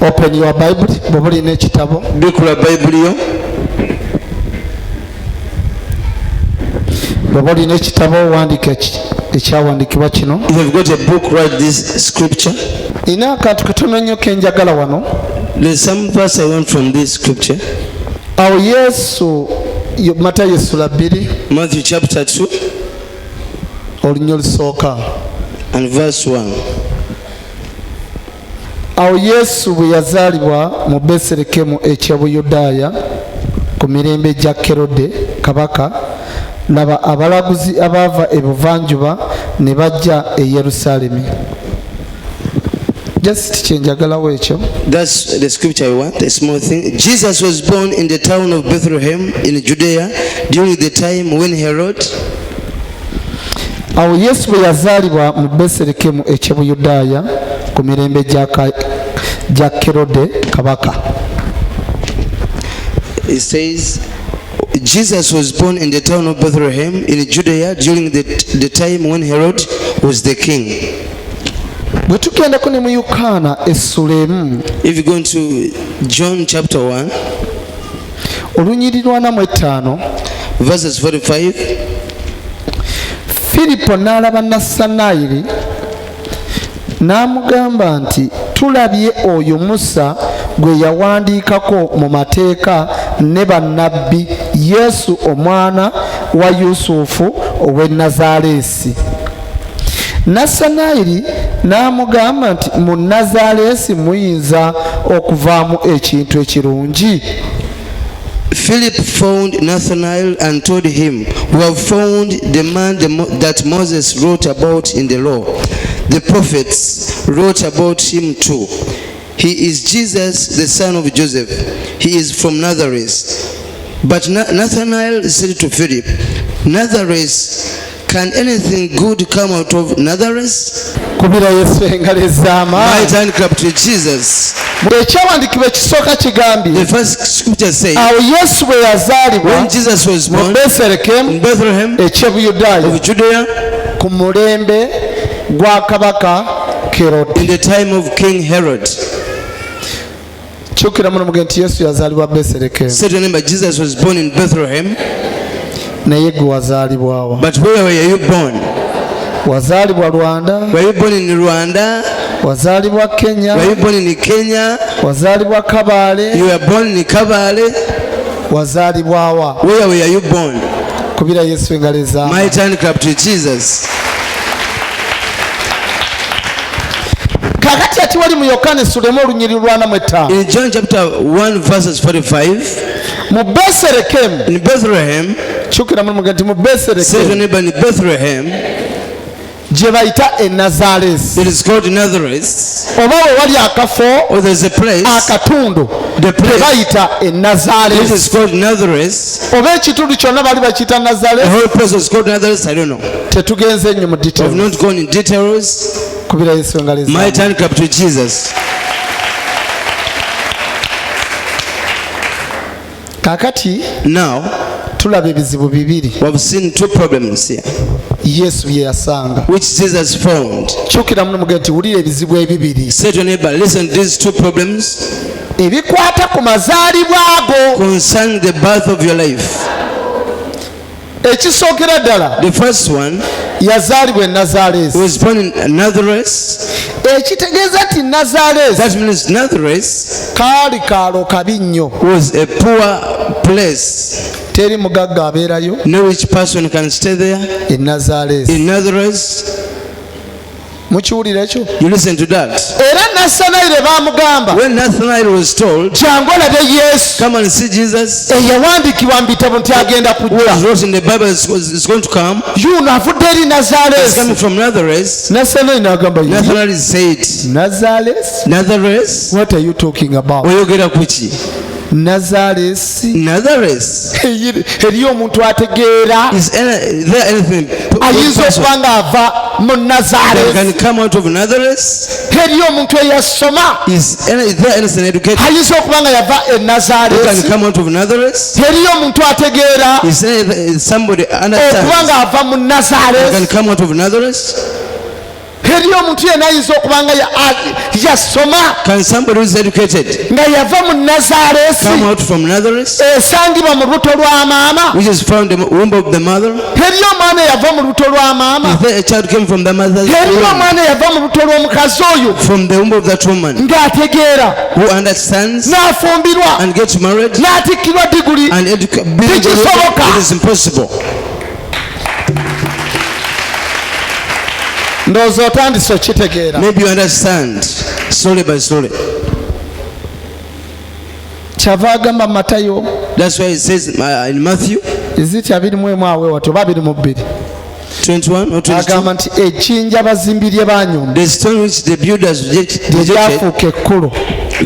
Open your Bible. Bobuli ne kitabo. Bikula Bible yo. Bobuli ne kitabo wandike ekyawandikibwa kino. If you've got a book, write this scripture. Ina akantu katono nnyo kenjagala wano. There's some verse I want from this scripture. Awo Yesu Matayo sura 2. Matthew chapter 2. Olunnyo lusooka. And verse 1. Awo Yesu bwe yazaalibwa mu Beselekemu eky'Obuyudaaya ku mirembe gya Kerode kabaka, laba abalaguzi abaava ebuvanjuba ne bajja e Yerusaalemi. Just kyenjagalawo ekyo. That's the scripture I want, a small thing. Jesus was born in the town of Bethlehem in Judea during the time when Herod. Awo Yesu bwe yazaalibwa mu Beselekemu eky'Obuyudaaya ku mirembe gya Kerode kabaka. It says Jesus was born in the town of Bethlehem in Judea during the time when Herod was the king. Bwe tugendako ne mu Yokaana essula 1. If you go into John chapter 1, olunyiri 45, verses 45. Filipo n'alaba Nassanayiri n'amugamba nti, tulabye oyo Musa gwe yawandiikako mu mateeka ne bannabbi, Yesu omwana wa Yusufu ow'e Nazaaleesi. Nassanayiri n'amugamba nti, mu Nazaaleesi muyinza okuvaamu ekintu ekirungi? Philip found Nathanael and told him, we have found the man that Moses wrote about in the law. The prophets wrote about him too. He is Jesus, the son of Joseph. He is from Nazareth. But Nathanael said to Philip, Nazareth, can anything good come out of Nazareth? Kubira Yesu engalo ez'amaanyi. Right hand clap to Jesus. Ekyawandiikibwa ekisooka kigambye, the first scripture says, awo Yesu bwe yazaalibwa when Jesus was mu born Beselekemu in Bethlehem eky'Obuyudaaya of Judea ku mulembe gwa kabaka Kerode. in the time of King Herod. Kyukira muno muge nti Yesu yazaalibwa Beselekemu. Say to remember, Jesus was born in Bethlehem. Naye gwe wazaalibwawa? But where were you born? Wazaalibwa Rwanda? Were you born in Rwanda? Wazaalibwa Kenya? Were you born in Kenya? Wazaalibwa Kabale? You were born in Kabale? Wazaalibwawa? Where were you born? Kubira Yesu engalo ez'amaanyi. My turn clap to Jesus. Kakati ati wali mu Yokaana essula 1 olunyiri 45. In John chapter 1 verses 45. Mu Beselekemu. In Bethlehem. Kyukira muno muge nti mu Say to Beselekemu neighbor, in Bethlehem. gye bayita e Nazaaleesi. It is called Nazareth. Oba we wali akafo, Or there's a place. akatundu The gye place. bayita e It Nazaaleesi. is called Nazareth. Oba ekitundu kyonna bali bakiyita The Nazaaleesi. whole place was called Nazareth. I don't know. Tetugenze nnyo mu I've details. not gone in details. Kubira Yesu engalo ez'amaanyi. My turn clap to Jesus. Kakati Now, tulaba ebizibu bibiri we have seen two problems here, Yesu bye yasanga. which Jesus found. Kyukira muno muge nti wulira ebizibu ebibiri Say to your neighbor, listen, these two problems ebikwata ku mazaalibwa ago. concern the birth of your life. Ekisookera ddala, The first one yazaalibwa e Nazaaleesi. was born in Nazareth. Ekitegeeza nti Nazaaleesi That means Nazareth kaali kaalo kabi nnyo. was a poor place. Teri mugagga abeerayo No rich person can stay there. e Nazaaleesi. In Nazareth, Mukiwulira ekyo? you listen to that. Era Nassanayiri baamugamba, When Nathanael was told, jangu olabe Yesu come and see Jesus, eyawandiikibwa mu bitabo nti agenda who was kujja, wrote in the Bible is going to come, yuno avudde eri is Nazaaleesi. coming from Nazareth. Nassanayiri n'agamba, Nathanael said, Nazaaleesi? Nazareth? What are you talking about? Oyogera kuki? Nazaaleesi Nazareth? eriyo omuntu ategeera Is there anything ayinza okuba nga ava mu that Nazaaleesi? can come out of Nazareth? Eriyo omuntu eyasoma Is there anything educated ayinza okuba nga yava e who can Nazaaleesi? come out of Nazareth? Eriyo omuntu ategeera Is there somebody okuba understands nga ava mu who can Nazaaleesi? come out of Nazareth? teri omuntu yenna ayinza okuba nga yasoma Can somebody who is educated nga yava mu nazaresi come out from Nazareth, esangibwa mu lubuto lwa maama? which is found in the womb of the mother? Teri omwana eyava mu lubuto lwa maama? Is there a child came from the mother's Teri womb? omwana eyava mu lubuto lw'omukazi oyo From the womb of that woman ng'ategeera who understands n'afumbirwa and gets married n'atikkirwa diguli? and Tekisoboka. it is impossible. Ndowooza otandise okitegeera. Maybe you understand slowly by slowly. Kyava agamba mu Matayo That's why it says in Matthew eziti 21 awe watyo oba 22 21 or 22, agamba nti ejjinja abazimbi lye baanyumba the stone which the builders rejected lyafuuka ekkulu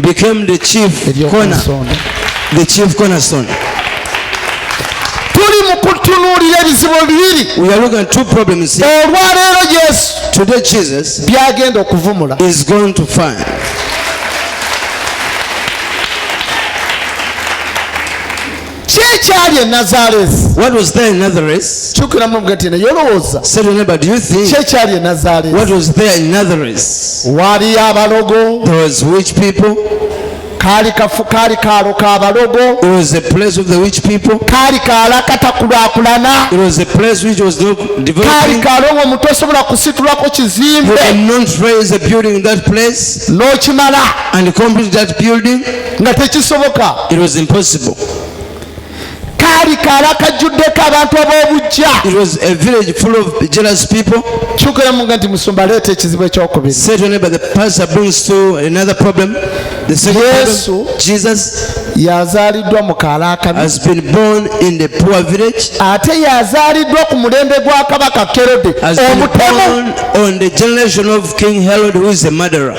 became the chief corner, ery'okunsonda. the chief cornerstone. Tuli mu kutunuulira ebizibu bibiri. We are looking at two problems here. Olwaleero Yesu Today Jesus byagenda okuvumula. is going to find. Ki ekyali e Nazaresi? What was there in Nazareth? Kyukira mu gati naye olowooza Say to your neighbor, do you ki think ekyali e Nazaresi? what was there in Nazareth? Waaliyo abalogo, There was witch people. kaali kaalo k'abalogo, It was a place of the witch people. kaali kaala katakulaakulana, It was a place which was not kaali developing. kaalo ng'omuntu tosobola kusitulako You kizimbe cannot raise a building in that place n'okimala and complete that building. nga tekisoboka. It was impossible. Kaali kaala kajjuddeko abantu ab'obujja. It was a village full of jealous people. Kyukira mu nti musumba aleeta ekizibu ekyokubiri. Say to your neighbor, the pastor brings to another problem. The second Yesu problem, Jesus yazaaliddwa mu kaala akabi, has been born in the poor village, ate yazaaliddwa ku mulembe gwa kabaka Kerode has been omutemu. born on the generation of King Herod, who is a murderer.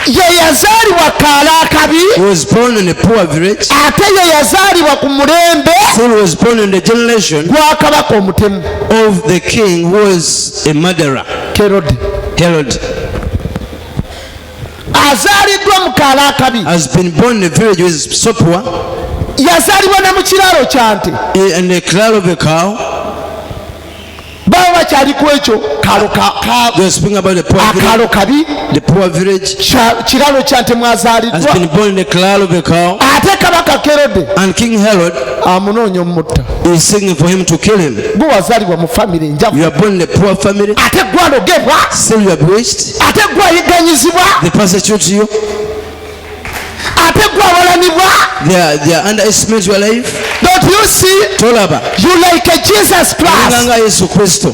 Ye yazaalibwa kaala akabi, He was born in a poor village. ate ye yazaalibwa ku mulembe He was born in the generation gwa kabaka omutemu of the king who was a murderer, Kerode. Herod. Azaaliddwa mu kaala akabi, Has been born in a village which is so poor, yazaalibwa ne mu kiraalo kya nte. in the cloud of a cow. Baba bakyali ku ekyo kaalo They were speaking about the poor village. akaalo kabi, The poor village kiraalo kya nte has mwazaaliddwa. been born in the cloud of a cow, Ate kabaka Kerode and King Herod amunoonya omutta. is seeking for him to kill him. Gwe wazaalibwa mu famire enjavu, You are born in a poor family, ate gwe alogebwa, still you are bewitched. ate gwe ayiganyizibwa, They persecute you. ate gwe awalanibwa. They are underestimate your life. Don't you see? Tolaba. You like a Jesus Christ. Nganga Yesu Kristo.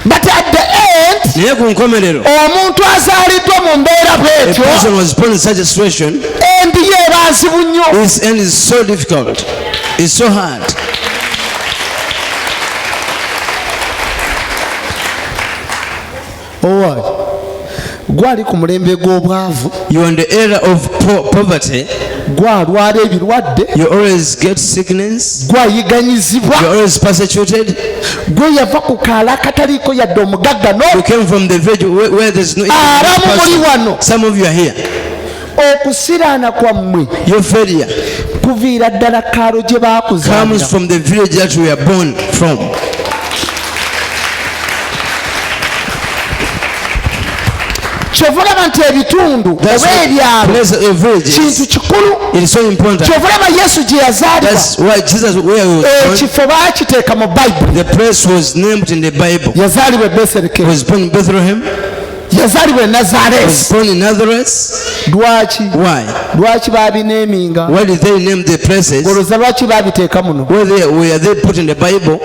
But at the end, Naye ku nkomerero, omuntu azaaliddwa mu mbeera a bw'etyo, person was born in such a situation. endi ye eba nzibu nnyo. His end is so difficult. It's so hard. Owaayi, gwali ku mulembe gw'obwavu, You are in the era of poverty. gwalwala ebirwadde, You always get sickness. gwayiganyizibwa, You are always persecuted. gwe yava ku kaala akataliiko yadde omugagga You no. came from the village where there's no Abamu muli person. wano, Some of you are here. okusiraana kwammwe Your failure kuviira ddala kaalo gye comes baakuzaalira. from the village that we are born from. Kyova olaba nti ebitundu That's oba why ebyalo place of villages, kintu kikulu. it is so important. Kyova olaba Yesu gye yazaalibwa, That's why Jesus, where he was born, ekifo baakiteeka mu Bayibuli. the place was named in the Bible. Yazaalibwa e He Bethlehem, was born in Bethlehem. yazaalibwa e He was Nazaresi. born in Nazareth. Lwaki? Why? Lwaki baabineeminga? Why did they name the places? Olowooza lwaki baabiteeka muno? Were they put in the Bible?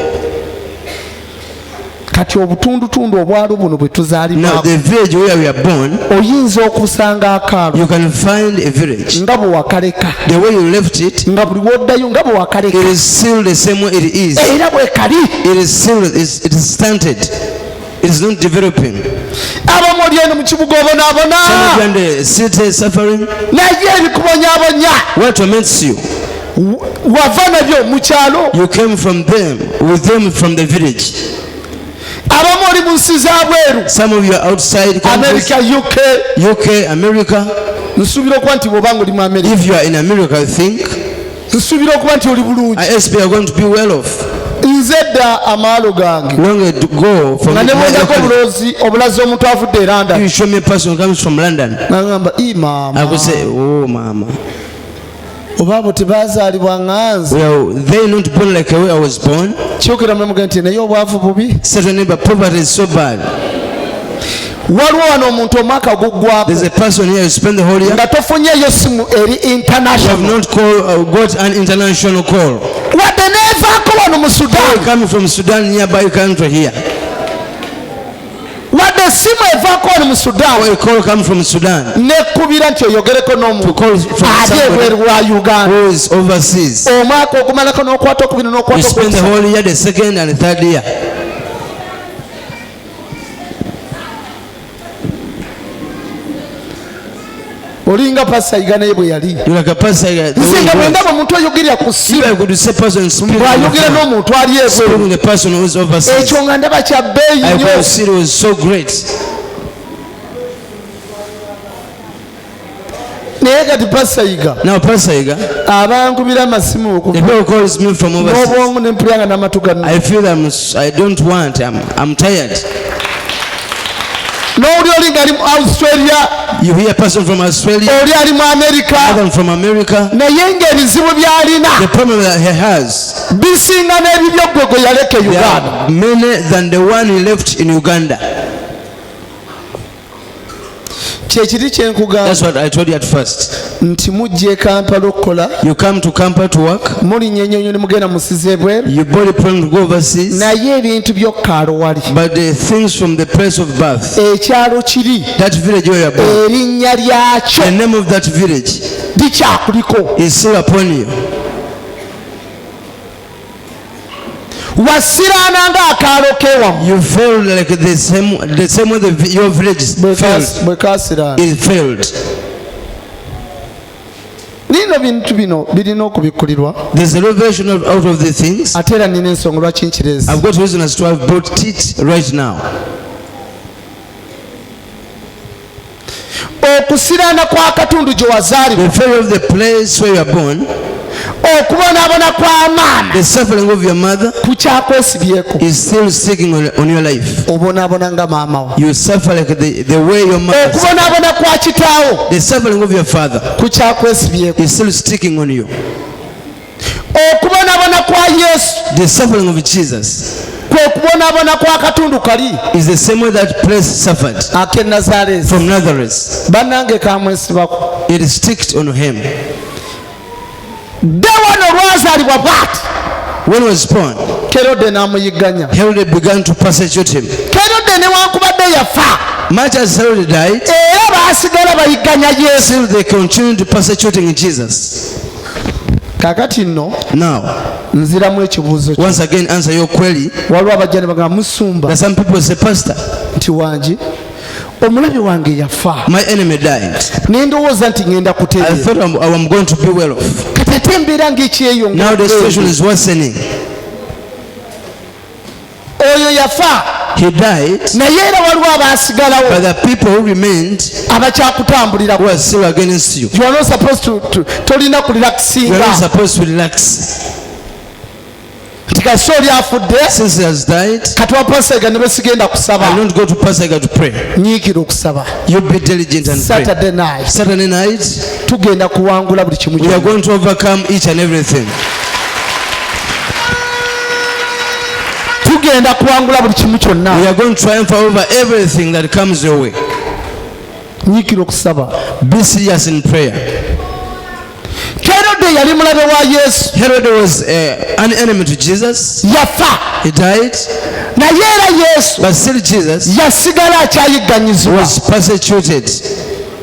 Kati obutundutundu obwalo buno bwe Now tuzaalibwako, the village where we are born, oyinza okusanga akaalo you can find a village. nga bwe wakaleka, The way you left it, nga buli woddayo nga bwe it wakaleka, is still the same way it is. era bwe kali. It is still, it is stunted. It is not developing. Abamu oli eno mu kibuga obonaabona, Some of you are in the city suffering. naye ebikubonyaabonya What torments you? wava nabyo mu kyalo. You came from them, with them from the village. Abamu oli mu nsi za bweru, Some of you are outside countries, America, UK, UK, America. nsuubira okuba nti bw'obanga oli mu America, if you are in America, I think, nsuubira okuba nti oli bulungi. I expect you are going to be well off. Nze dda amaalo gange Long ago from nga ne bwonjako obulazi omuntu avudde e London. you show me a person who comes from London. Nagamba maama, I could say, oh mama, oba abo tebazaalibwa nganze. well, they not born like the way I was born. Kyokera mwemuge nti naye obwavu bubi. Certainly, but poverty is so bad. Waliwo wano omuntu omwaka guggwako There's a person here who spent the whole year. nga tofunyeeyo simu eri You have international not got an international call. wadde neevaako wano mu You Sudan, coming from Sudan, nearby country here. wadde simu evaako wano mu Or Sudan a call come from Sudan nekkubira nti oyogereko to n'omuntu call from ali ebweru wa somebody Uganda. who is overseas. Omwaka ogumalako n'okwata okubiri You n'okwata spend the okubiri. whole year, the second and the third year. Olinga pasa Yiga naye bwe yali. You're like a pastor. Nze nga bwe ndaba omuntu oyogerera ku simu If I could say person speaking bw'ayogera n'omuntu ali ebweru, speaking the person who is overseas, ekyo nga ndaba kya bbeeyi I nnyo. could see it was so great. Naye kati pasa Yiga Now, Pastor Yiga, abankubira amasimu the okuva people calls me from overseas. n'obwongo ne mpulira nga n'amatu ganna. I feel I don't want. I'm tired. N'oli oli nga ali mu Australia, You hear a person from Australia, oli ali mu America, other from America. naye ng'ebizibu by'alina The problem that he has, bisinga n'ebibyo gwe gwe yaleka e they Uganda. are many than the one he left in Uganda. Kyekiri kye nkugamba That's what I told you at first. nti mujja e Kampala okukola, You come to Kampala to work, mulinnya ennyonyo ne mugenda musiza ebweru, your body plan to go overseas, naye ebintu by'okkaalo wali. but the things from the place of birth, Ekyalo kiri, that village where you are born, erinnya lyakyo the name of that village likyakuliko. is still upon you. Wasiraana ng'akaalo k'ewamu You failed like the same way your village failed. bwe kaasiraana. It failed. Nino bintu bino birina okubikkulirwa, There's a revelation out of the things. ate era nina ensonga lwaki nkirezi. I've got reasons to have brought it right now. Okusiraana kw'akatundu gye wazaalibwa, The failure of the place where you are born, okubonaabona kwa maama the suffering of your mother kukyakweesibyeko. is still sticking on your life. Obonaabona nga maama wo. You suffer like the way your mother suffered. Okubonaabona kwa kitaawo The suffering of your father kukyakweesibyeko. is still sticking on you. Okubonaabona kwa Yesu The suffering of Jesus kwe kubonaabona kwa katundu kali is the same way that place suffered ak'e Nazaaleesi. from Nazareth. Bannange kamwesibako. It sticked on him. Dde wano lwazaalibwa bw'ati, When he was born, Kerode n'amuyigganya. Herod began to persecute him. Kerode newankubadde yafa, Much as Herod died, era baasigala bayigganya Yesu. still they continued persecuting Jesus. Kaakati nno Now, nziramu ekibuuzo kyo. once again, answer your query. Waliwo abajja ne bagamba musumba That some people say, Pastor, nti wangi omulabe wange yafa, my enemy died. ne ndowooza nti ŋŋenda I kutereera. thought I'm going to be well off. Kati ate embeera Now the ng'ekyeyongera. situation is worsening. Oyo yafa, He died, naye era waliwo abaasigalawo but the people who remained abakyakutambulirako. were still against you. You are not supposed to tolina You are not kulirakisinga supposed to relax. nti kasi oli afudde, Since he has died, kati wapasega ne besigenda I kusaba. don't go to Pastor to pray. Nyiikira okusaba. You be diligent and pray. Saturday night Saturday night, tugenda kuwangula buli kimu we are kyonna. going to overcome each and everything. Tugenda kuwangula buli kimu We kyonna. are going to triumph over everything that comes your way. Nyiikira okusaba. Be serious in prayer. Kerode yali mulabe wa Yesu, Herod was an enemy to Jesus. yafa, He died, naye era Yesu but still Jesus yasigala akyayigganyizibwa. was persecuted.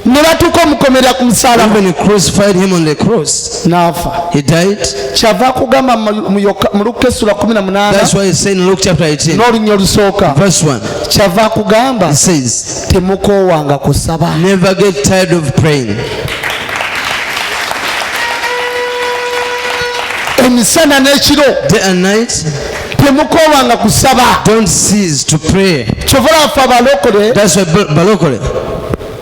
Ne batuuka omukomerera ku musalaba Even he crucified him on the cross. n'afa. He died. Kyava kugamba mu Luka essula 18 That's why he said in Luke chapter 18, n'olunya olusooka, verse 1, kyava kugamba he says, temukoowanga kusaba. never get tired of praying. Emisana n'ekiro Day and night, temukoowanga kusaba. don't cease to pray. Kyova laffe abalokole That's why Balokole,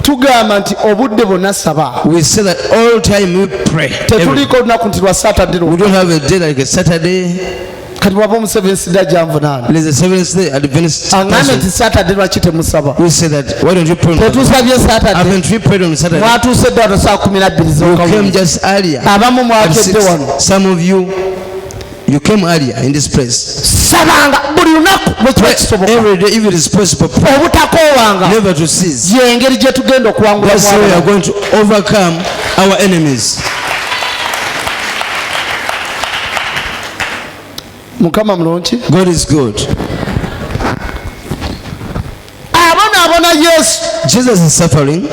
tugamba nti obudde bwonna saba. We say that all time we pray. Tetuliko olunaku nti lwa Saturday. We don't have a day like a Saturday. Kati waba omusevensi dda janvunaana. There's a Seventh Day Adventist. Aŋŋambye nti Saturday lwaki temusaba. We say that why don't you pray? Tetusabye Saturday. Haven't we prayed on Saturday? Mwatuuse dda wano saa 12 zokka. You came just earlier. Abamu mwakedde wano. Some of you came earlier in this place. Sabanga buli lunaku bwe kiba kisoboka. Every day if it is possible. Obutakoowanga. Never to cease. Y'engeri gye tugenda okuwangula. That's how we are going to overcome our enemies. Mukama mulungi. God is good. Abonaabona Yesu. Jesus is suffering.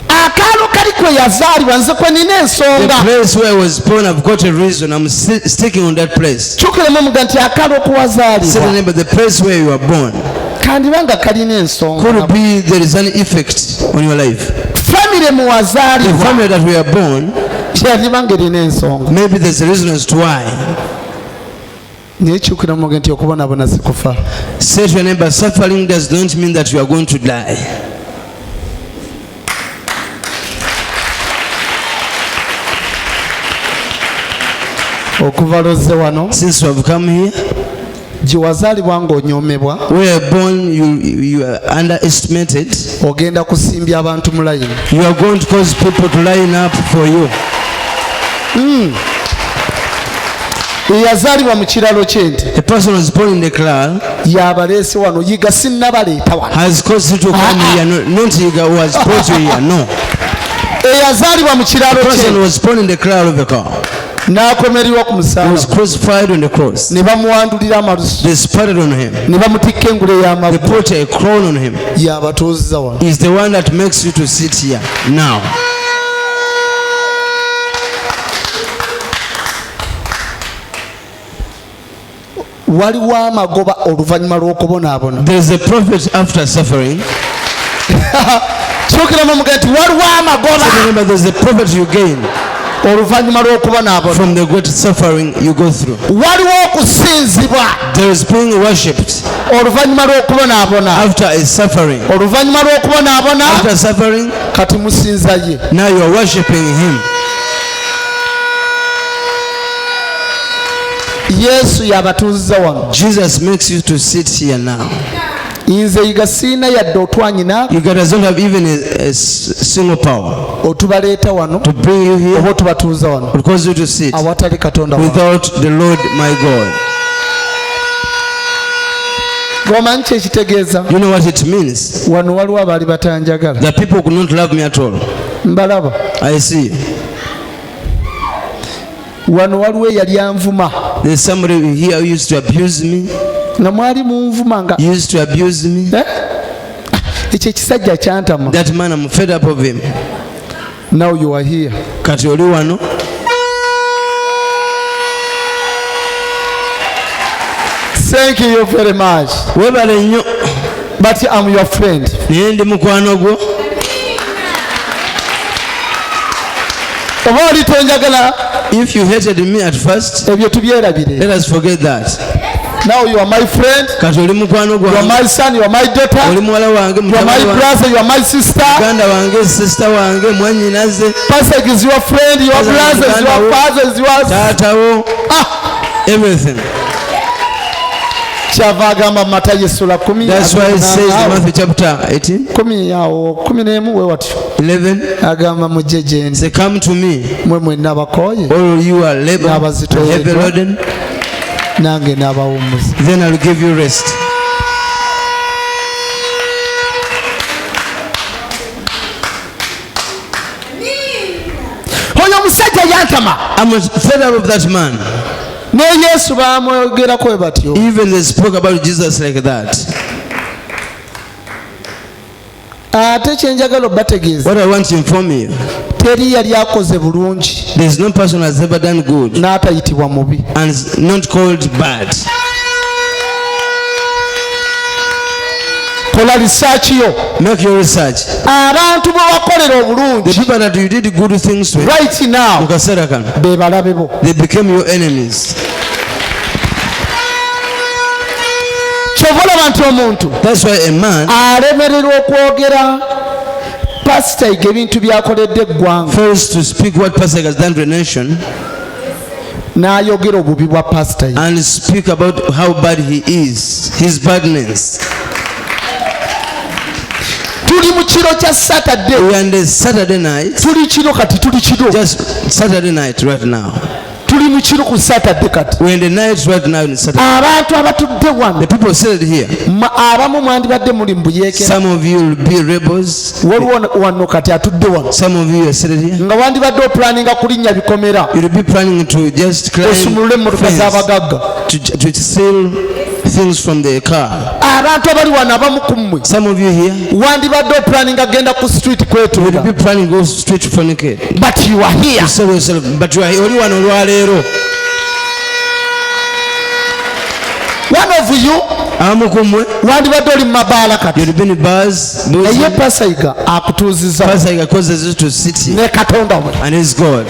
Akaalo kali kwe yazaalibwa nze kwe nina ensonga. The place where I was born, I've got a reason. I'm sticking on that place. Kyukiremu muga nti akaalo okuwazaalibwa. Say the name, but the place where you are born. Kandibanga kalina ensonga. Could be there is an effect on your life. Family muwazaalibwa. The family that we are born. Kyandibanga erina ensonga. Maybe there's a reason as to why. Naye kyukiremu muga nti okubonaabona si kufa. Say to your neighbor, suffering does not mean that you are going to die. Okuva lozze wano. Since you have come here. Gye wazaalibwa ng'onyoomebwa. Where you are born, you are underestimated. Ogenda kusimbya abantu mu layini. You are going to cause people to line up for you. Eyazaalibwa mu kiralo ky'ente. A person was born in the clan. Yabaleese wano Yiga sinnabaleeta wano. Has caused you to come here. Not Yiga who has brought you here. No. Eyazaalibwa mu kiralo ky'ente. A person was born in the clan of a car. N'akomererwa ku He was musalaba. crucified on the cross. Ne bamuwandulira amalusu. They spotted on him. Ne bamutikka engule They y'amabu. put a crown on him. Y'abatuuziza wano. He's the one that makes you to sit here now. Waliwo amagoba oluvannyuma lw'okubonaabona. There is a prophet after suffering. Kyukiramu muga nti waliwo amagoba. Remember, there is a prophet you gain oluvannyuma lw'okubonaabona. from the great suffering you go through. Waliwo okusinzibwa. There is being worshipped oluvannyuma lw'okubonaabona. after a suffering. Oluvannyuma lw'okubonaabona. After suffering, kati musinza ye. now you are worshipping him. Yesu y'abatuuziza wano. Jesus makes you to sit here now. Nze Yiga siina yadde otwanyina. You doesn't have even a single power Otubaleeta wano. to bring you here Oba otubatuuza wano. or cause you to sit Awatali Katonda wano. without the Lord my God. Omanyi kye kitegeeza? You know what it means? Wano waliwo abaali batanjagala. The people could not love me at all. Mbalaba. I see. Wano waliwo eyali anvuma. There's somebody here who used to abuse me. Nga mwali munvuma nga. Used to abuse me. Ekyo ekisajja kyantama. That man, I'm fed up of him. Now you are here. Kati oli wano. Thank you very much. Webale nnyo. But I'm your friend. Naye ndi mukwano gwo. Oba oli tonjagala. If you hated me at first, ebyo tubyerabire. let us forget that. Now you are my friend. Kati oli mukwano gwange. You are my son, you are my daughter. Oli muwala wange, you are my brother, you are my sister. Muganda wange, sister wange, mwannyinaze. Pastor is your friend, your brother is your father is yours. Taatawo. Everything. Kyava agamba mu Matayo essula 10. That's why it says in Matthew chapter 18. 10 awo 11 we watyo. 11. Agamba mujje gye ndi. Say, come to me. Mwe mwenna abakooye. All you are labor and heavy laden. Nange n'abawummuza. Then I'll give you rest. Oyo omusajja yantama. I'm fed up of that man. Ne Yesu baamwogerako bwe batyo. Even they spoke about Jesus like that. Ate kyenjagala obategeeza. What I want to inform you. Teri yali akoze bulungi. There is no person who has ever done good. N'atayitibwa mubi. And not called bad. Kola research yo. Make your research. Abantu bwe wakolera obulungi. The people that you did good things to. Right now. Mukasera kano. Be balabe bo. They became your enemies. kyovola bantu omuntu That's why a man alemererwa okwogera pastor Yiga ebintu byakoledde eggwanga fails to speak what pastor has done to a nation n'ayogera obubi bwa pastor Yiga and speak about how bad he is, his badness. tuli mu kiro kya Saturday. We are on the Saturday night. Tuli kiro kati tuli kiro. Just Saturday night right now. Tuli mu kiro ku Saturday kati. We're in the night right now in Saturday. Abantu abatudde wano. The people said here. Abamu mwandibadde muli mbuyeekera. Some of you will be rebels. Waliwo wano kati atudde wano. Some of you are seated here. Nga wandibadde oplaninga kulinnya bikomera. You will be planning to just climb osumulule emmotoka z'abagagga. To steal things from the car. Abantu abali wano abamu ku mmwe. Some of you here. Wandibadde oplaninga genda ku street kwetuuka. You will be planning go straight to fornicate. But you are here. You say yourself, but you are here. Oli wano olwaleero. One of you amukumwe wandibadde oli mu mabaala kati. You've been in bars. Naye pastor Yiga akutuuziza. Pastor Yiga causes you to sit here. Ne Katonda we. And he's God.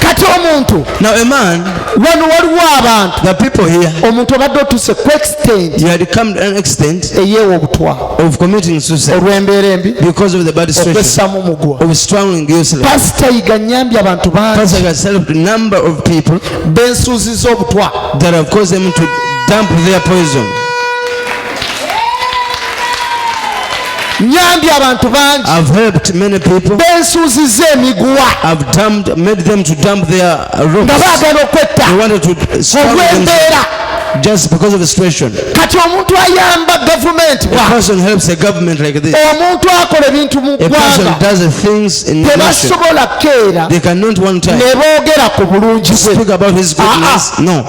Kati omuntu. Now a man. Wano waliwo abantu. The people here. Omuntu obadde otuuse ku extent. You had come to an extent. Eyeewa obutwa. Of committing suicide. Olw'embeera embi. Because of the bad situation. Okwessaamu mugwa. Of strangling yourself. Pastor Yiga nnyambye abantu bangi. Pastor Yiga has helped a number of people. Bensuuziza obutwa. That have caused them to dump their poison. Nyambye abantu bangi. I've helped many people. Bensuuziza emiguwa. I've made them to dump their ropes. Nga baagala okwetta. They wanted to strangle themselves. Just because of the situation. Kati omuntu ayamba gavumenti. A person helps a government like this. Omuntu akola ebintu mu ggwanga. A person does the things in the nation. Tebasobola keera. They cannot one time. Ne boogera ku bulungi bwe. Speak about his goodness. No.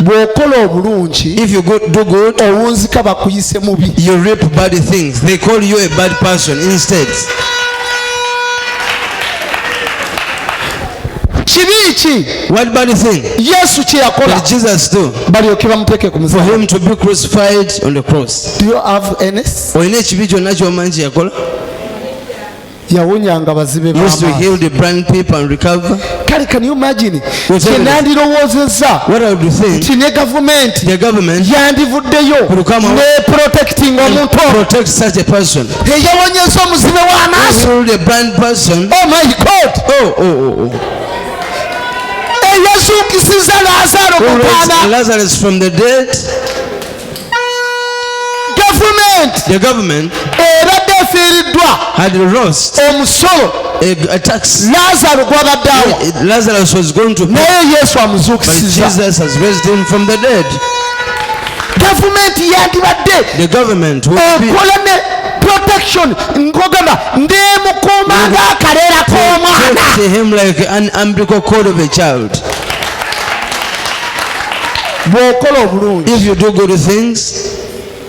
Bw'okola obulungi, if you do good, owunzika bakuyise mubi. You reap bad things. They call you a bad person instead. Kibi ki? What bad thing? Yesu kye yakola. What did Jesus do? Balyoke bamuteeke ku For musaalaba. him to be crucified on the cross. Do you have NS? Oyina ekibi kyonna ky'omanyi kye yakola? Yawunyanga bazibe He used to b'amaaso. heal the blind people and recover. Kale can you imagine? What Kye nandirowoozezza I would think nti ne gavumenti the government yandivuddeyo will come out ne protecting omuntu ono. protect such a person. Eyawonyeza omuzibe w'amaaso. Heal the blind person. Oh my God! Oh. Eyazuukisiza Laazaalo Who mu raised baana. Lazarus from the dead? The government ebadde efiiriddwa had lost omusolo a tax. Laazaalo gw'abadde awa. Lazarus was going to pay, naye Yesu but amuzuukisiza. Jesus has raised him from the dead. Gavumenti yandibadde The government would be ekola ne protection nkogamba ndeemukuuma ng'akaleera k'omwana. protect him like an umbilical cord of a child. Bw'okola obulungi If you do good things,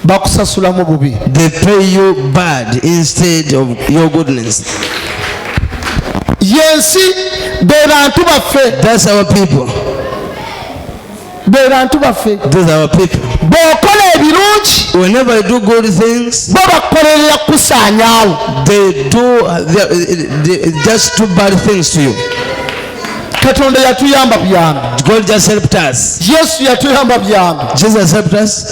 bakusasulamu bubi. they pay you bad instead of your goodness. Yensi be bantu baffe. That's our people. Be bantu baffe. Those are our people. Bw'okola ebirungi Whenever you do good things, bo bakukolerera kusaanyaawo. they just do bad things to you. Katonda yatuyamba buyambi. God just helped us. Yesu yatuyamba buyambi. Jesus helped us.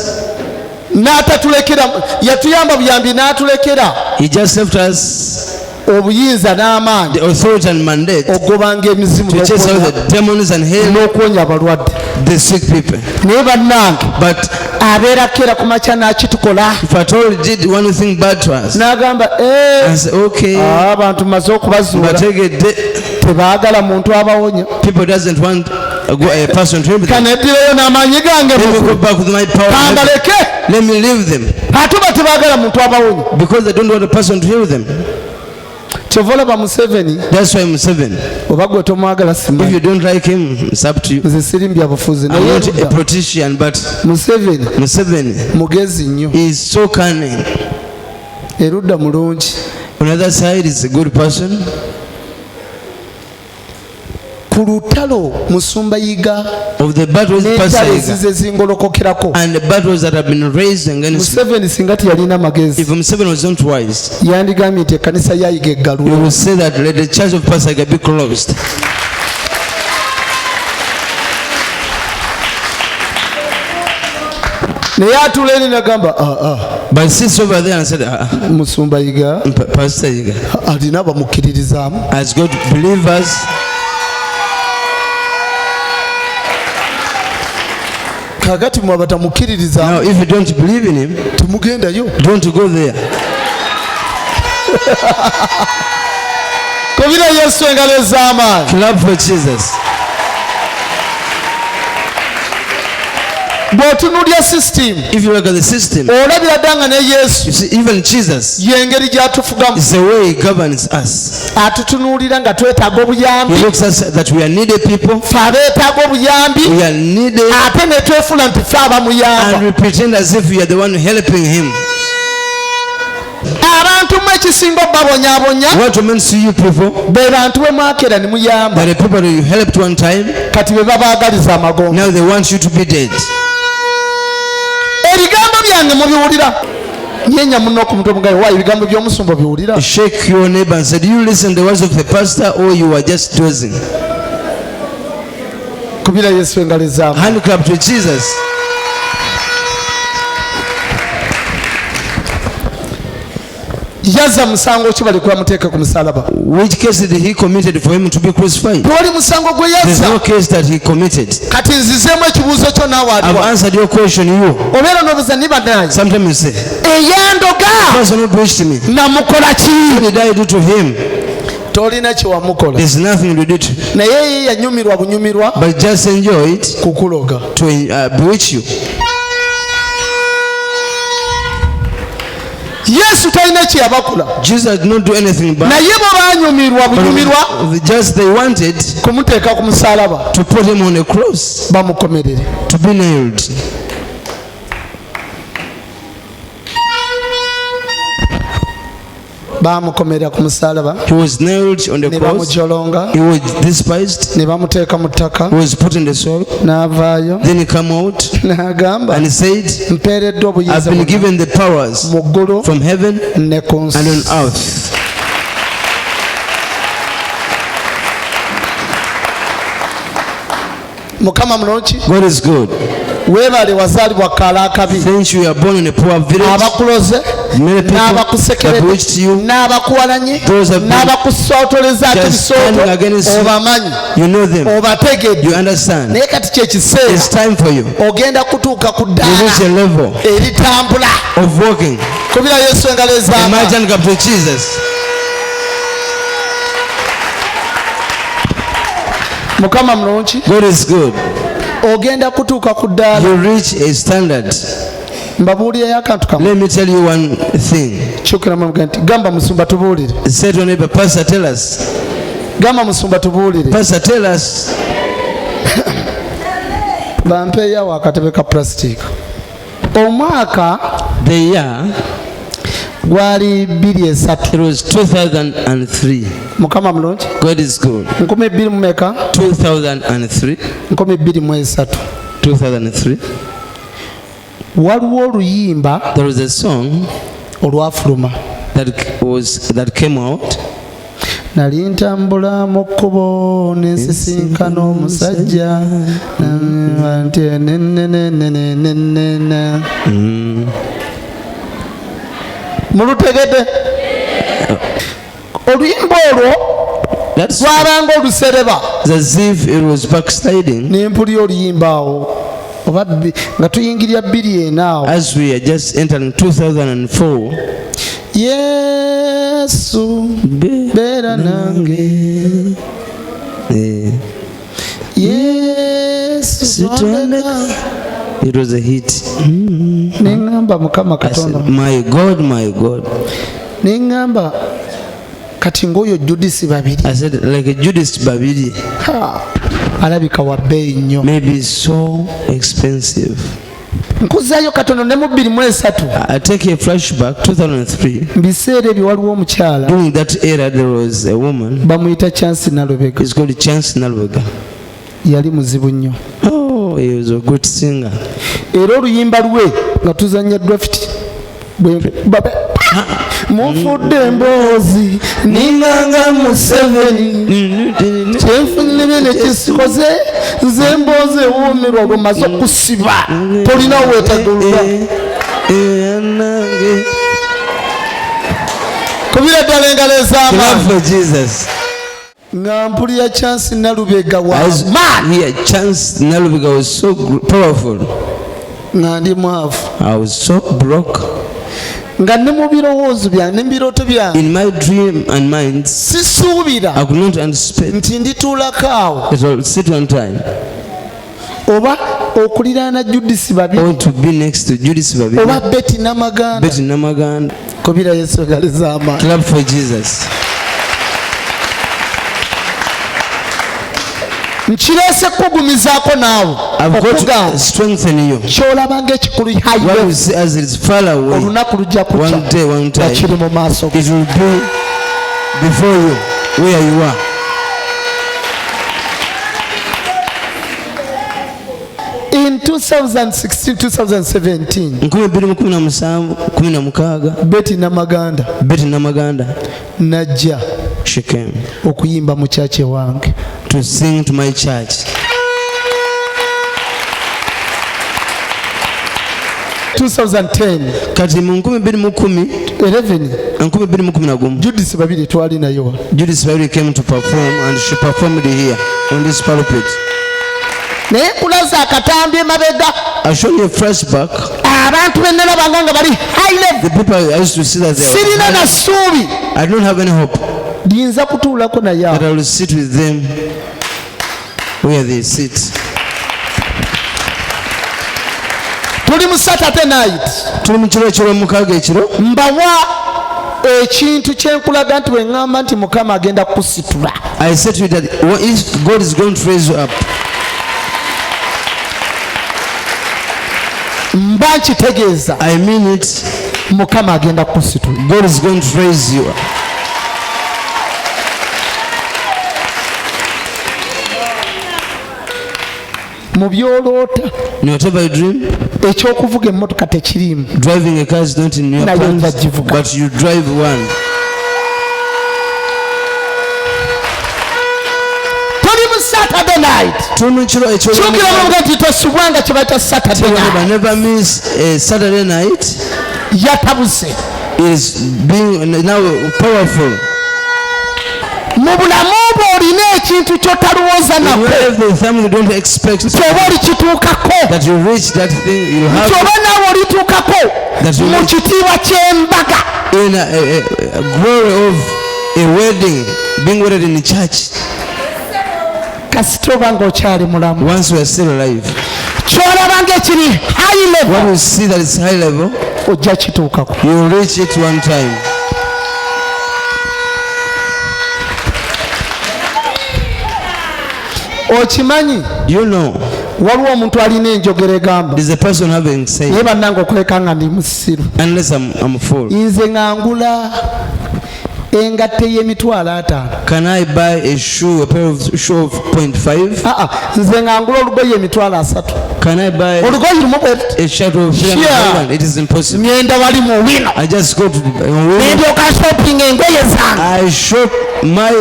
N'atatulekera yatuyamba buyambi n'atulekera He just helped us obuyinza n'amaanyi the authority and mandate ogobanga emizimu to chase out the demons and heal n'okwonya abalwadde. the sick people. Naye bannange But abeerako era ku makya n'akitukola if at all he did one thing bad to us, n'agamba I say, okay, abantu maze but okubazuula tebaagala muntu abawonya. people doesn't want a person to help them. Kaneddireyo n'amaanyi gange Let me go back with my power. kangaleke Let me leave them ate ba tebaagala muntu abawonya. because they don't want a person to heal them. Kyova olaba Museveni That's why I'm 7. oba gwe tomwagala If simanyi. you don't like him, it's up to you. Nze sirimbya bufuzi I'm naye not a edda politician, but Museveni Museveni mugezi nnyo. is so cunning. Erudda mulungi. On the other side, he's a good person. Ku lutalo Musumba Yiga Of the battles Pastor n'entalo Yiga, ezize zingolokokerako. and the battles that have been raised against him. Museveni singa teyalina magezi If Museveni was not wise, yandigambye nti ekkanisa ya Yiga you eggalwe. will say that let the church of Pastor Yiga be closed. naye atula eri nagamba But sits over there and said, musumba Yiga Pastor Yiga, alina bamukkiririzaamu. has got believers. Kakati mwe Now, batamukkiririzaamu if you don't believe in him, temugendayo. don't go there. Kubira Yesu engalo ez'amaanyi. Clap for Jesus. Bw'otunuulya system If you look at the system, olabira ddanga ne Yesu you see, even Jesus y'engeri gy'atufugamu. is the way he governs us. Atutunuulira nga twetaaga He obuyambi, looks at us that we are needy people, ffe abeetaaga obuyambi, we are needy, ate ne twefuula nti ffe abamuyamba. and we pretend as if we are the one helping him. Abantu mu ekisinga obbabonyaabonya What means to you people? be bantu be mwakeera ne muyamba, That the people that you helped one time, kati be babaagaliza amagongo. now they want you to be dead. Ebigambo byange mubiwulira? Nyenya muno ku mutwe mugayo, waayo ebigambo by'omusumba biwulira? Shake your neighbor and say, do you listen to the words of the pastor, or you are just dozing? Kubira Yesu engalo ez'amaanyi. Hand clap to Jesus. Yazza musango ki bali kulamuteeka ku musalaba? Which case did he committed for him to be crucified? Tewali musango gwe There's yazza. no case that he committed. Kati nzizeemu ekibuuzo kyo naawe I've aliwa. answered your question, you. Obeera n'obuuza niba naye. Sometimes you say, Eyandoga person who preached to me, namukola ki? what did I do to him? Tolina kyewamukola. There's nothing to do to, Naye ye yanyumirwa bunyumirwa but just enjoy it kukuloga. to bewitch you. Yesu talina kye yabakola. Jesus did not do anything bad. Naye bo baanyumirwa bunyumirwa Just they wanted kumuteeka ku musalaba to put him on a cross, bamukomerere. to be nailed. Bamukomerera ku musalaba He was nailed on the ne cross. bamujolonga He was despised. ne bamuteeka mu ttaka He was put in the soil. n'avaayo Then he came out n'agamba and he said, mpeereddwa I've obuyinza been bwonna given the powers mu ggulu from heaven ne ku and on nsi. earth. Mukama mulungi. God is good. Weebale wazaalibwa kaala akabi. Since you are born in a poor village, Abakuloze many people have n'abakusekerera bewitched you. n'abakuwalanye Those have been n'abakusootolezaako just standing ebisooto against you. obamanyi You know them. obategedde. You understand. Naye kati kyekiseera It's time for you. ogenda kutuuka ku You reach a ddaala level eritambula. of walking. Kubira Yesu engalo ez'amaanyi. Imagine come to Jesus. Mukama mulungi. God is good. Ogenda kutuuka ku ddaala. You reach a standard. Mbabuulirayo akantu kamu. Let me tell you one thing. Kyukira muga nti gamba musumba tubuulire. Say to your neighbor, Pastor, tell us. Gamba musumba tubuulire. Pastor, tell us. Bampeeyawo akatebe ka plastic. Omwaka The year, gwali 23. it was 2003. Mukama mulungi. God is good. 2000 mu meka? 2003. 2023. 2003. Waliwo oluyimba There was a song olwafuluma. that came out. Nali ntambula mu kkubo ne nsisinkana omusajja nti nenenenenenenena. Mulutegedde? Oluyimba olwo That's lwabanga olusereba. as if it was backsliding. Ne mpulira oluyimba awo oba nga tuyingirira 2 awo. As we are just entering 2004, Yesu beera nange. Yesu ondeka. it was a hit. Neŋŋamba Mukama I Katonda. said, my God, my God. Neŋŋamba kati ng'oyo Judisi babiri. I said, like a Judas Babidi, Alabika wa bbeeyi nnyo. maybe so expensive. Nkuzaayo Katonda ne mu 2003. I take a flashback, 2003. Mu biseera ebyo waliwo omukyala During that era, there was a woman. bamuyita Chance Nalubega. It's called Chance Nalwega. Yali muzibu nnyo. Oh, he was a good singer. Era oluyimba lwe nga tuzannya draft mufudde emboozi ninganga Museveni kyenfunire nekisikoze nze mbooze ewuumirwa olwomaze okusiba tolina weetagulula kubira ddala engalo ez'amaanyi nga mpulira Chance Nalubega was so powerful. nga ndi mwavu I was so broke. nga ne mu birowoozo byange ne mu birooto byange In my dream and mind, sisuubira I could not anticipate nti ndituulako awo that I would sit one time oba okuliraana Judisi Babiri or to be next to Judas oba Babiri, Betty Namaganda Betty Namaganda. kubira Yesu engalo ez'amaanyi. Clap for Jesus. Nkireese kugumizaako naawe I've got okugamba to strengthen you. kyolaba ng'ekikulu What hayiwe you see as it is far away, olunaku lujja one kukya day, one nga time, kiri mu maaso it will be before you, where you are. in 2016-2017 Betty Namaganda Betty Namaganda, najja she came okuyimba mu kyaki wange to sing to my church. 2010 Kati mu 2011 Judisi Babiri twali nayo Judas Babiri came to perform, and she performed here on this pulpit. naye nkulaza akatambi emabega I show you a flashback. abantu bennalabanga nga bali high level The people I used to see that they sirina were, na ssuubi I don't have any hope liyinza kutuulako naye that awo I will sit with them where they sit. tuli mu Saturday night Tuli mu kiro eky'olwomukaaga ekiro, mbawa ekintu kyenkulaga nti weŋŋamba nti Mukama agenda kukusitula I said to you that if God is going to raise you up, mba nkitegeeza I mean it, Mukama agenda kukusitula. God is going to raise you up. mu byoloota In whatever you dream, ekyokuvuga emmotoka tekiriimu driving a car is not in your nayo plans, nzagivuga but you drive one. tuli mu Saturday night Tuli mu kiro kyogera eky'olwomukaaga. muga nti tosubwanga kye bayita Saturday Tell your neighbor, night never miss a Saturday night. yatabuse It is being now powerful. mu bulamu bwo olina ekintu ky'otalowooza You nako have the family you don't expect nti oba olikituukako that you reach that thing, you nti have oba naawe olituukako That you mu reach. kitiibwa ky'embaga in a glory of a wedding, being wedded in the church. kasita oba ng'okyali mulamu Once we are still alive, ky'olaba ng'ekiri high what level we see that is high level, ojja kituukako you will reach it one time. okimanyi You know, waliwo omuntu alina enjogera egamba there's a person having said, naye bannange okuleka nga ndi musiru unless I'm full, nze ngangula engatte y'emitwalo 5 can I buy a shoe, a pair of shoe of 0.5? nze ngangula olugoye emitwalo 3 Can I buy olugoye lumu a shirt of 300? It is impossible. ngenda wali mu wino I just go to nendyoka shopping engoye zange I shop my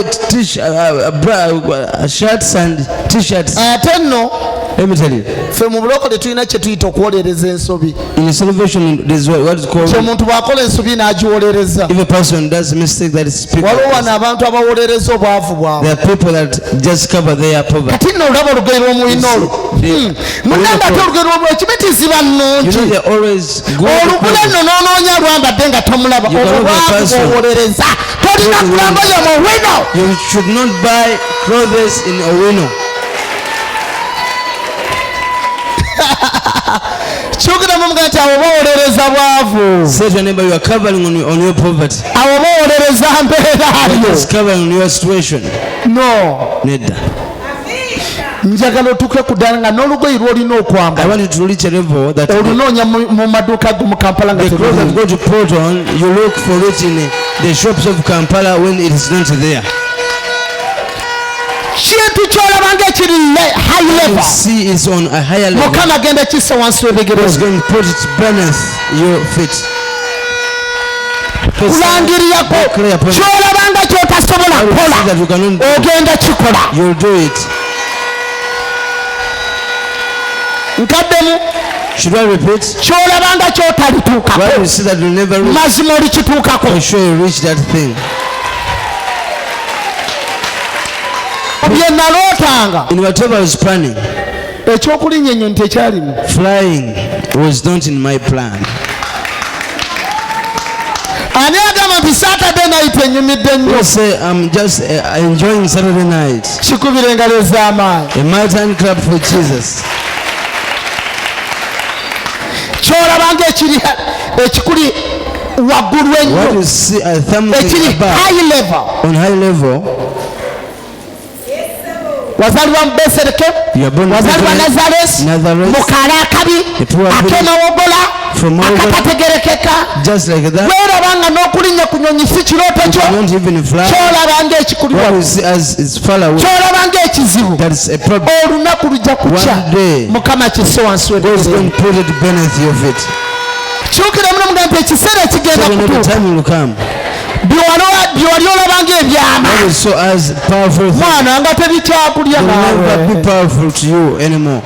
shirts and t-shirts. ate nno Let me tell you, ffe mu bulokole tulina kye tuyita okuwolereza ensobi in celebration, there's what is called, kye omuntu bw'akola ensobi n'agiwolereza if a person does a mistake, that is people. waliwo wano abantu abawolereza obwavu bwabwe There are people that just cover their poverty. kati nno olaba olugoye lw'omulina olwo munamba ate olugoye lw'omulina ekibitiziba You nnungi know, they always go. olugula nno n'onoonya lwambadde nga tomulaba You cannot be a obwavu person. bw'owolereza tolina kulambayo mu wino You should not buy clothes in Owino. kyogera mu mugati abo bawolereza bwavu Say to your neighbor, you are covering on your poverty. abo bawolereza mbeera You are yo just covering on your situation. no Nedda. njagala otuuke ku ddala nga n'olugoye lw'olina I okwambala want you to reach a level that olunoonya mu maduuka g'omu Kampala nga the clothes that terulimu. go to put on, you look for it in the shops of Kampala when it is not there. kintu ky'olaba ng'ekiri high You level see it's on a higher level. mukama agenda kissa wansi w'ebigere It's going to put it beneath your feet. kulangirirako kyolabanga kyotasobola kukola ogenda kikola. You'll do it. Nkaddemu. Should I repeat? Kyolabanga kyotalituukako What you see that you'll never reach, mazima olikituukako. for sure you'll reach that thing. bye nalootanga In whatever I was planning, ekyokulinnya ennyonyi tekyalimu. flying was not in my plan. Ani agamba nti Saturday night enyumidde nnyo? Don't say I'm just enjoying Saturday night. Kikubira engalo ez'amaanyi. A mighty hand clap for Jesus. Kyolabanga ekikuli waggulu What ennyo you see something ekiri above, high level. on high level, wazalibwa mu Besereke, you are born in wazalibwa Nazareti, Nazareth, mu kaala akabi Etuwa ak'emawogola from Mawogola, akatategerekeka. just like that. Weerabanga n'okulinnya ku nyonyi si kirooto You kyo. cannot even fly. Kyolabanga ekikuli What you waggulu. see as is far away, Kyolabanga ekizibu. that is a problem. Olunaku lujja kukya. One day, Mukama kisse wansi God is going w'ebigere. to put it beneath your feet. Kyukira muno mugamba ekiseera So ekigenda when the kutuuka. time will come, bye wali olabanga ebyama God is so as powerful thing, mwana nga tebikyakulya will never naawe. be powerful to you anymore.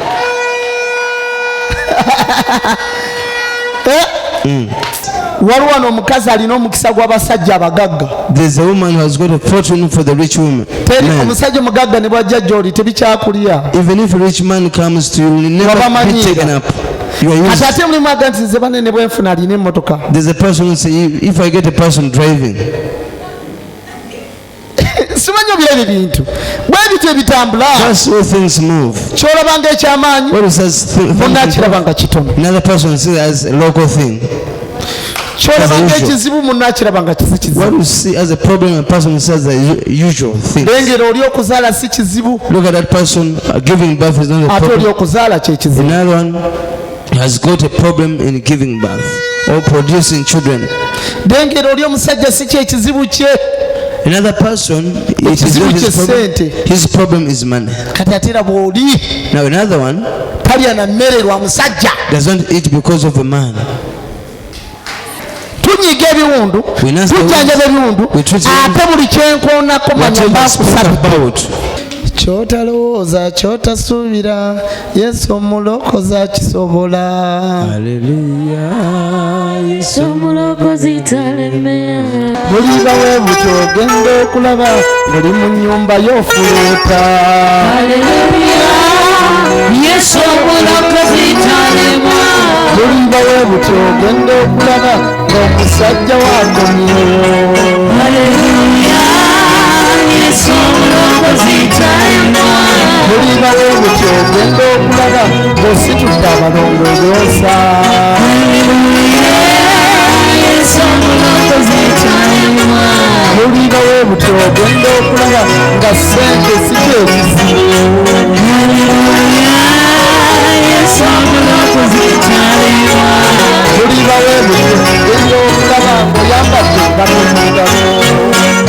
Waliwo wano omukazi alina omukisa gw'abasajja abagagga. There's a woman who has got a fortune for the rich woman. Teri Man. omusajja omugagga ne bwajja gy'oli tebikyakulya. Even if a rich man comes to you, will never be Wabamanyiira. taken up. You are Kati used. ate mulimu aga nti nze banene bwenfuna alina emmotoka. There's a person who say, if I get a person driving, Simanyi obyebyo bintu bwe bityo ebitambula. that's how things move. Kyolabanga ekyamaanyi What is that munna akirabanga kitono. another person sees as a local thing. Kyolabanga As usual. ekizibu munna akirabanga kisi What kizibu. you see as a problem, a person says the usual thing. Lengera oli okuzaala si kizibu Look at that person, giving birth is not a ate oli problem. okuzaala kye kizibu. Another one has got a problem in giving birth or producing children. Lengera oli omusajja si kye kizibu kye. Another person, it is Ekizibu not kye his problem. ssente. His problem is money. Kati ate era bw'oli Now another one talya na mmere lwa musajja. does not eat because of a man. Tunyiga ebiwundu, We nurse the tujjanjaba ebiwundu, We treat the ate buli kyenkoonako manya Whatever I spoke mbakusabidde. about, Kyotalowooza kyotasuubira Yesu omulokozi akisobola. hallelujah, yes. Omulokozi talemera. Buliba bwe butyo ogenda okulaba ng'oli mu nnyumba y'ofuluuta. Haleluya. Yesu omulokozi talema. Buliba bwe butyo ogenda okulaba ng'omusajja wakomyewo. Haleluya. Yesu omulokozi talema. Buliba bwe butyo ogenda okulaba ng'ositudde abalongoosa. Haleluya. Yesu omulokozi talema. Buliba bwe butyo ogenda okulaba nga ssente si kye kizibu. Haleluya. Yesu omulokozi talema. Buliba bwe butyo ogenda okulaba ng'oyambadde engalo mu ngalo.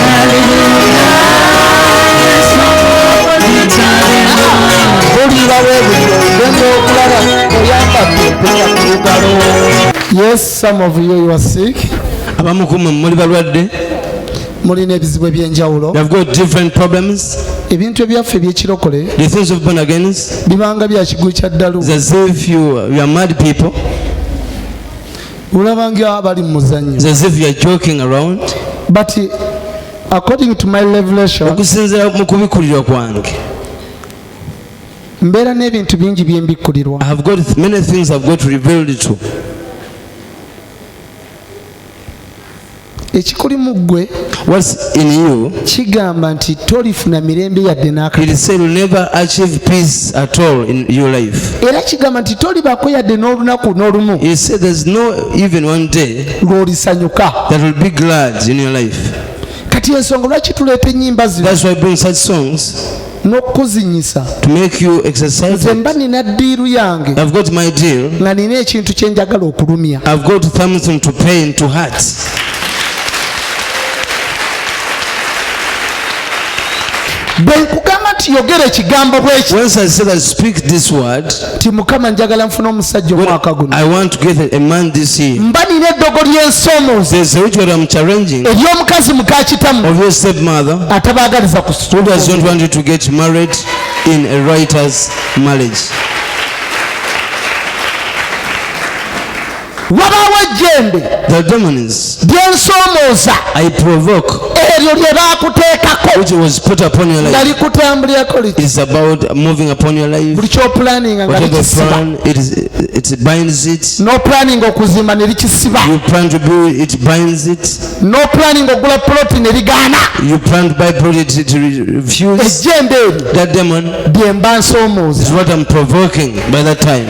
Haleluya. Yesu omulokozi talema. Buliba bwe butyo ogenda okulaba ng'oyambadde empeta ku lugalo. Yes, some of you are sick. Abamu ku mmwe muli balwadde. Mulina ebizibu eby'enjawulo. They've got different problems. Ebintu ebyaffe eby'ekirokole The things of born again, bibanga bya kigulu kya ddalu. it's as if you are mad people. Olabanga abali mu muzannyo. It's as if you are joking around. But according to my revelation, Okusinziira mu kubikkulirwa kwange, mbeera n'ebintu bingi bye mbikkulirwa. I have got many things I've got revealed to. Ekikuli mu ggwe What's in you, kigamba nti tolifuna mirembe yadde n'akatono. it said you'll never achieve peace at all in your life. Era kigamba nti tolibaako yadde n'olunaku n'olumu It said there's no even one day lw'olisanyuka. that will be glad in your life. Kati ensonga lwaki tuleeta ennyimba zino That's why I bring such songs n'okuzinyisa. to make you exercise. Nze mba nina ddiiru yange I've got my deal. nga nina ekintu kye njagala okulumya. I've got something to pain to hurt. bwe nkugamba nti yogera ekigambo bweki Once I said I speak this word, ti mukama njagala nfuna omusajja omwaka guno I want to get a man this year. mba nina eddogo ly'ensomooza There's a ritual I'm challenging ery'omukazi mukakitamu of your stepmother atabaagaliza who does not want you to get married in a writer's marriage. wabaawo ejjembe The demons ly'ensomooza I provoke, eryo lye baakuteekako which was put upon your nga life, likutambulirako liti is about moving upon your life. buli kyopulaninga nga Whatever likisiba plan, it binds it. n'opulaninga okuzimba ne likisiba You plan to build, it binds it. n'opulaninga ogula puloti ne ligaana You plan to buy product, it refuse. ejjembe eryo That demon lye mba is nsomooza what I'm provoking by that time.